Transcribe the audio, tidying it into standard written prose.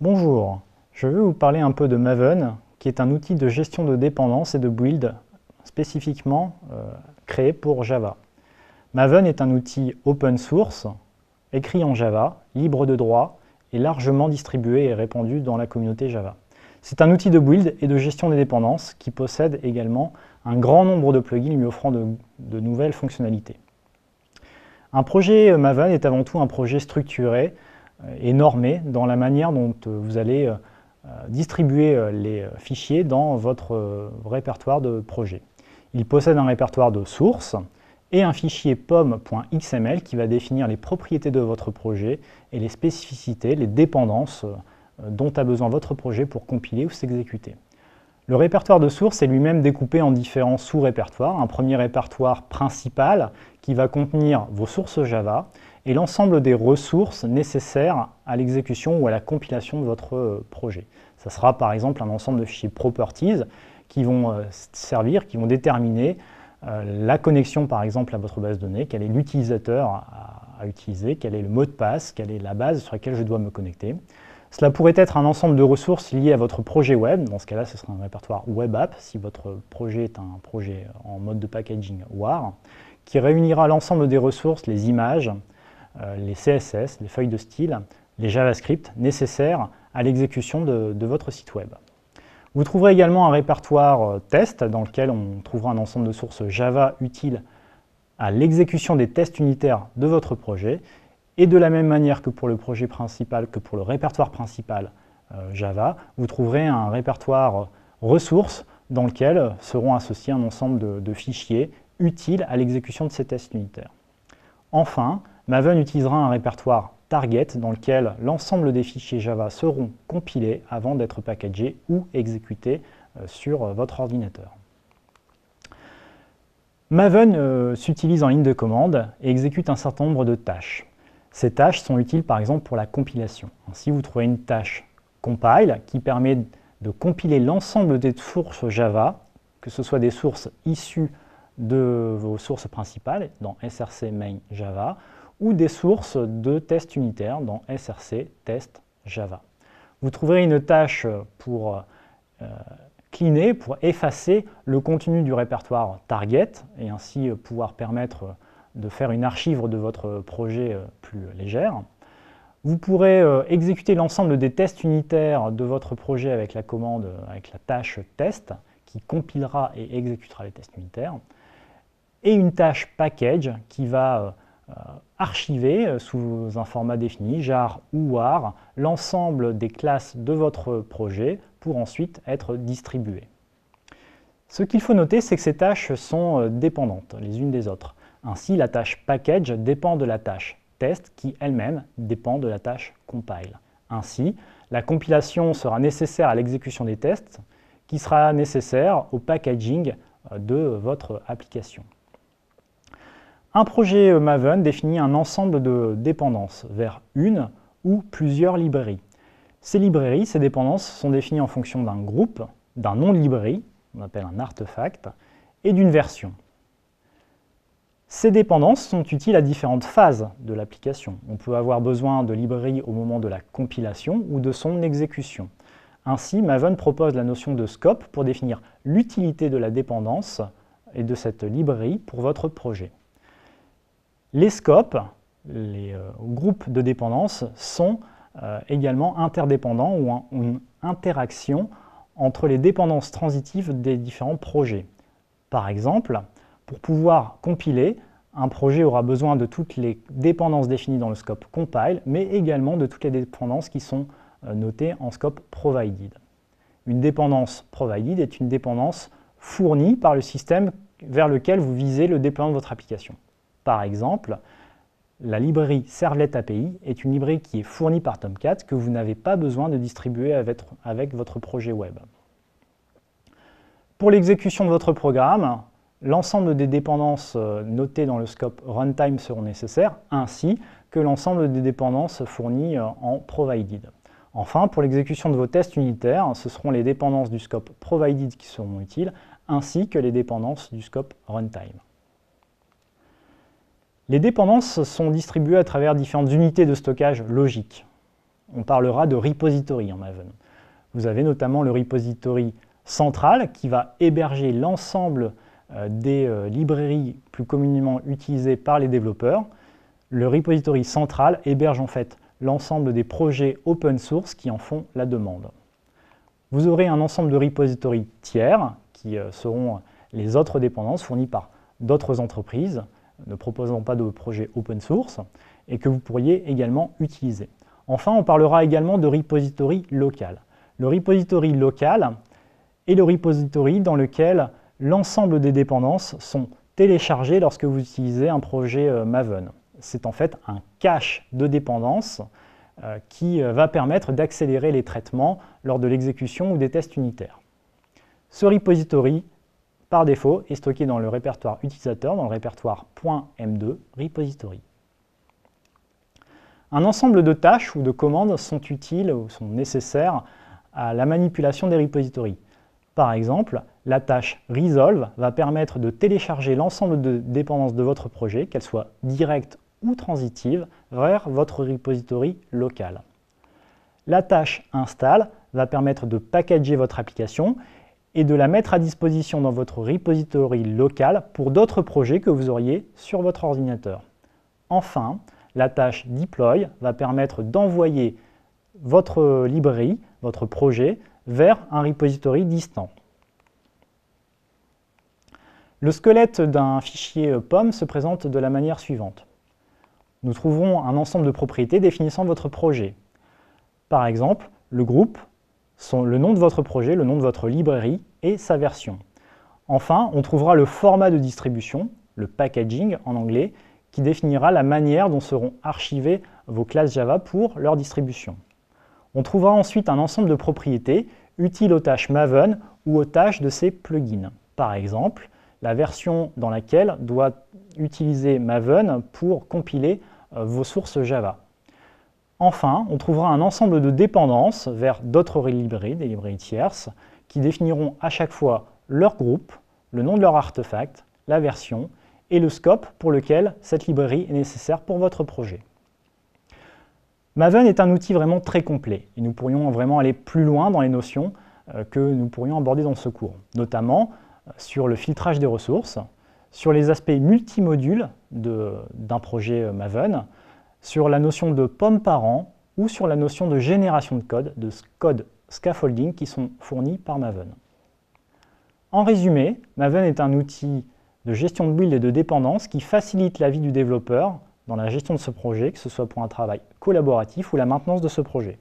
Bonjour, je vais vous parler un peu de Maven, qui est un outil de gestion de dépendance et de build spécifiquement créé pour Java. Maven est un outil open source, écrit en Java, libre de droit et largement distribué et répandu dans la communauté Java. C'est un outil de build et de gestion des dépendances qui possède également un grand nombre de plugins lui offrant de nouvelles fonctionnalités. Un projet Maven est avant tout un projet structuré et normé dans la manière dont vous allez distribuer les fichiers dans votre répertoire de projet. Il possède un répertoire de sources et un fichier pom.xml qui va définir les propriétés de votre projet et les spécificités, les dépendances dont a besoin votre projet pour compiler ou s'exécuter. Le répertoire de sources est lui-même découpé en différents sous-répertoires. Un premier répertoire principal qui va contenir vos sources Java et l'ensemble des ressources nécessaires à l'exécution ou à la compilation de votre projet. Ça sera par exemple un ensemble de fichiers properties qui vont servir, qui vont déterminer la connexion par exemple à votre base de données, quel est l'utilisateur à utiliser, quel est le mot de passe, quelle est la base sur laquelle je dois me connecter. Cela pourrait être un ensemble de ressources liées à votre projet web. Dans ce cas-là, ce sera un répertoire web app, si votre projet est un projet en mode de packaging WAR, qui réunira l'ensemble des ressources, les images, les CSS, les feuilles de style, les JavaScript nécessaires à l'exécution de votre site web. Vous trouverez également un répertoire test dans lequel on trouvera un ensemble de sources Java utiles à l'exécution des tests unitaires de votre projet. Et de la même manière que pour le projet principal, que pour le répertoire principal Java, vous trouverez un répertoire ressources dans lequel seront associés un ensemble de fichiers utiles à l'exécution de ces tests unitaires. Enfin, Maven utilisera un répertoire target dans lequel l'ensemble des fichiers Java seront compilés avant d'être packagés ou exécutés sur votre ordinateur. Maven s'utilise en ligne de commande et exécute un certain nombre de tâches. Ces tâches sont utiles par exemple pour la compilation. Ainsi, vous trouvez une tâche compile qui permet de compiler l'ensemble des sources Java, que ce soit des sources issues de vos sources principales dans src main Java ou des sources de tests unitaires dans src test Java. Vous trouverez une tâche pour cleaner, pour effacer le contenu du répertoire target et ainsi pouvoir permettre de faire une archive de votre projet plus légère. Vous pourrez exécuter l'ensemble des tests unitaires de votre projet avec la commande, avec la tâche test, qui compilera et exécutera les tests unitaires. Et une tâche package qui va archiver sous un format défini, jar ou war, l'ensemble des classes de votre projet pour ensuite être distribuées. Ce qu'il faut noter, c'est que ces tâches sont dépendantes les unes des autres. Ainsi, la tâche package dépend de la tâche test qui elle-même dépend de la tâche compile. Ainsi, la compilation sera nécessaire à l'exécution des tests qui sera nécessaire au packaging de votre application. Un projet Maven définit un ensemble de dépendances vers une ou plusieurs librairies. Ces librairies, ces dépendances sont définies en fonction d'un groupe, d'un nom de librairie, on appelle un artefact, et d'une version. Ces dépendances sont utiles à différentes phases de l'application. On peut avoir besoin de librairies au moment de la compilation ou de son exécution. Ainsi, Maven propose la notion de scope pour définir l'utilité de la dépendance et de cette librairie pour votre projet. Les scopes, les groupes de dépendances, sont également interdépendants ou une interaction entre les dépendances transitives des différents projets. Par exemple, pour pouvoir compiler, un projet aura besoin de toutes les dépendances définies dans le scope compile, mais également de toutes les dépendances qui sont notées en scope provided. Une dépendance provided est une dépendance fournie par le système vers lequel vous visez le déploiement de votre application. Par exemple, la librairie Servlet API est une librairie qui est fournie par Tomcat que vous n'avez pas besoin de distribuer avec votre projet web. Pour l'exécution de votre programme, l'ensemble des dépendances notées dans le scope runtime seront nécessaires, ainsi que l'ensemble des dépendances fournies en provided. Enfin, pour l'exécution de vos tests unitaires, ce seront les dépendances du scope provided qui seront utiles, ainsi que les dépendances du scope runtime. Les dépendances sont distribuées à travers différentes unités de stockage logiques. on parlera de repository en Maven. Vous avez notamment le repository central qui va héberger l'ensemble des librairies plus communément utilisées par les développeurs. Le repository central héberge en fait l'ensemble des projets open source qui en font la demande. Vous aurez un ensemble de repositories tiers qui seront les autres dépendances fournies par d'autres entreprises ne proposant pas de projets open source et que vous pourriez également utiliser. Enfin, on parlera également de repository local. Le repository local est le repository dans lequel l'ensemble des dépendances sont téléchargées lorsque vous utilisez un projet Maven. C'est en fait un cache de dépendances qui va permettre d'accélérer les traitements lors de l'exécution ou des tests unitaires. Ce repository, par défaut, est stocké dans le répertoire utilisateur, dans le répertoire .m2 repository. Un ensemble de tâches ou de commandes sont utiles ou sont nécessaires à la manipulation des repositories. Par exemple, la tâche resolve va permettre de télécharger l'ensemble de dépendances de votre projet, qu'elles soient directes ou transitives, vers votre repository local. La tâche install va permettre de packager votre application et de la mettre à disposition dans votre repository local pour d'autres projets que vous auriez sur votre ordinateur. Enfin, la tâche deploy va permettre d'envoyer votre librairie, votre projet, vers un repository distant. Le squelette d'un fichier POM se présente de la manière suivante. Nous trouvons un ensemble de propriétés définissant votre projet. Par exemple, le groupe, le nom de votre projet, le nom de votre librairie et sa version. Enfin, on trouvera le format de distribution, le packaging en anglais, qui définira la manière dont seront archivées vos classes Java pour leur distribution. On trouvera ensuite un ensemble de propriétés utiles aux tâches Maven ou aux tâches de ses plugins. Par exemple, la version dans laquelle doit utiliser Maven pour compiler vos sources Java. Enfin, on trouvera un ensemble de dépendances vers d'autres librairies, des librairies tierces, qui définiront à chaque fois leur groupe, le nom de leur artefact, la version et le scope pour lequel cette librairie est nécessaire pour votre projet. Maven est un outil vraiment très complet et nous pourrions vraiment aller plus loin dans les notions que nous pourrions aborder dans ce cours, notamment sur le filtrage des ressources, sur les aspects multimodules d'un projet Maven, sur la notion de POM parent ou sur la notion de génération de code scaffolding qui sont fournis par Maven. En résumé, Maven est un outil de gestion de build et de dépendance qui facilite la vie du développeur dans la gestion de ce projet, que ce soit pour un travail collaboratif ou la maintenance de ce projet.